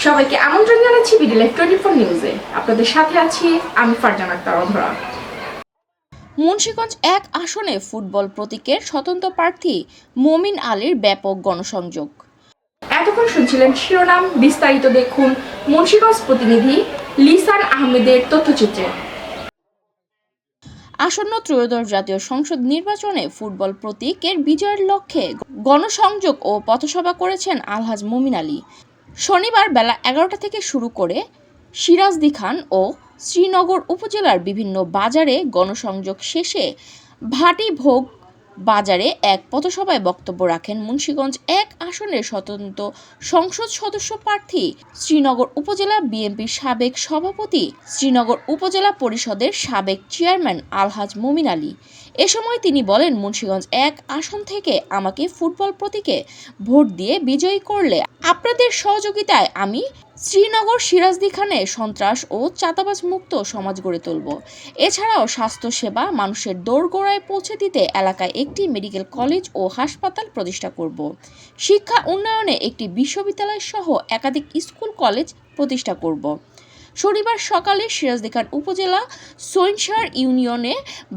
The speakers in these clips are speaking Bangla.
সবাইকে আমন্ত্রণ জানাচ্ছি বিডি লাইভ 24 নিউজে। আপনাদের সাথে আছি আমি ফারজানা আক্তার অধরা। মুন্সিগঞ্জ 1 আসনে ফুটবল প্রতীকের স্বতন্ত্র প্রার্থী মমিন আলীর ব্যাপক গণসংযোগ। এতক্ষণ শুনছিলেন শিরোনাম, বিস্তারিত দেখুন মুন্সিগঞ্জ প্রতিনিধি লিসান আহমেদের তথ্যচিত্রে। আসন্ন ত্রয়োদশ জাতীয় সংসদ নির্বাচনে ফুটবল প্রতীকের বিজয়ের লক্ষ্যে গণসংযোগ ও পথসভা করেছেন আলহাজ মমিন আলী। শনিবার বেলা 11টা থেকে শুরু করে সিরাজদিখান ও শ্রীনগর উপজেলার বিভিন্ন বাজারে গণসংযোগ শেষে ভাটিভোগ বাজারে এক পথসভায় বক্তব্য রাখেন মুন্সিগঞ্জ 1 আসনের স্বতন্ত্র সংসদ সদস্য প্রার্থী শ্রীনগর উপজেলা বিএনপির সাবেক সভাপতি, শ্রীনগর উপজেলা পরিষদের সাবেক চেয়ারম্যান আলহাজ মমিন আলী। এ সময় তিনি বলেন, মুন্সিগঞ্জ 1 আসন থেকে আমাকে ফুটবল প্রতীকে ভোট দিয়ে বিজয়ী করলে আপনাদের সহযোগিতায় আমি শ্রীনগর সিরাজদিখানে সন্ত্রাস ও চাঁদাবাজ মুক্ত সমাজ গড়ে তুলব। এছাড়াও স্বাস্থ্য সেবা মানুষের দোরগোড়ায় পৌঁছে দিতে এলাকায় একটি মেডিকেল কলেজ ও হাসপাতাল প্রতিষ্ঠা করব। শিক্ষা উন্নয়নে একটি বিশ্ববিদ্যালয় সহ একাধিক স্কুল কলেজ প্রতিষ্ঠা করব। শনিবার সকালে সিরাজদিখান উপজেলা সৈনসার ইউনিয়নে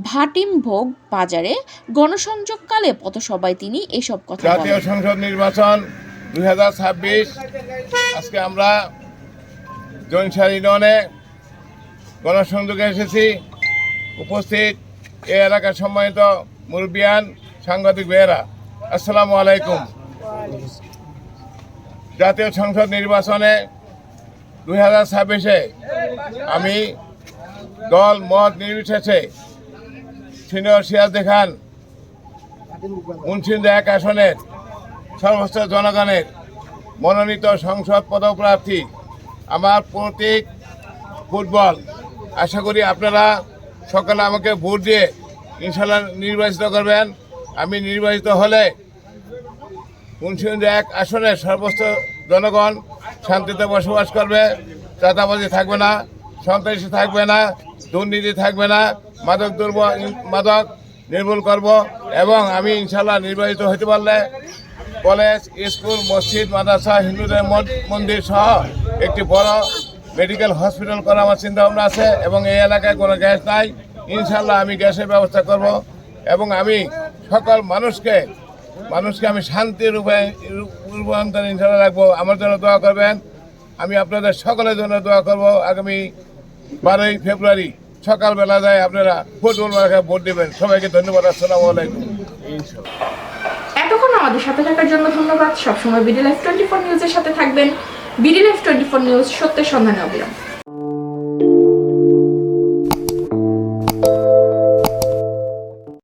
ভাটিমভোগ বাজারে গণসংযোগকালে পথসভায় তিনি এসব কথা বলেন। জাতীয় সংসদ নির্বাচন 2026 আজকে আমরা সৈনসার ইউনিয়নে গণসংযোগে এসেছি। উপস্থিত এই এলাকার সম্মানিত মুরব্বিয়ান, সাংবাদিক ভাইয়েরা, আসসালামু আলাইকুম। জাতীয় সংসদ নির্বাচনে 2026-এ আমি দল মত নির্বিশেষে সিনিয়র সিরাজদিখান মুন্সিগঞ্জ 1 আসনের সমস্ত জনগণের মনোনীত সংসদ পদপ্রার্থী। আমার প্রতীক ফুটবল। আশা করি আপনারা সকলে আমাকে ভোট দিয়ে ইনশাল্লাহ নির্বাচিত করবেন। আমি নির্বাচিত হলে মুন্সিগঞ্জ 1 আসনের সর্বোচ্চ জনগণ শান্তিতে বসবাস করবে, চাঁদাবাজি থাকবে না, সন্ত্রাসী থাকবে না, দুর্নীতি থাকবে না, মাদক নির্মূল করব। এবং আমি ইনশাল্লাহ নির্বাচিত হতে পারলে কলেজ, স্কুল, মসজিদ, মাদ্রাসা, হিন্দুদের মন্দির সহ একটি বড় মেডিকেল হসপিটাল করার আমার চিন্তাভাবনা আছে। এবং এই এলাকায় কোনো গ্যাস নাই, ইনশাল্লাহ আমি গ্যাসের ব্যবস্থা করব। এবং আমি সকল মানুষকে আমি শান্তির রূপান্তর ইনশাল্লাহ রাখবো। আমার জন্য দোয়া করবেন। আমি আপনাদের সকলের জন্য দোয়া করব। আগামী 12ই ফেব্রুয়ারি সকালবেলা যায় আপনারা ফুটবল মার্কায় ভোট দেবেন। সবাইকে ধন্যবাদ। আসসালামু আলাইকুম। এতক্ষণ আমাদের সাথে থাকার জন্য ধন্যবাদ। সবসময় বিডি লাইভ 24 নিউজের সাথে থাকবেন। বিডি লাইভ 24 নিউজ, সত্যের সন্ধানে অবিরাম।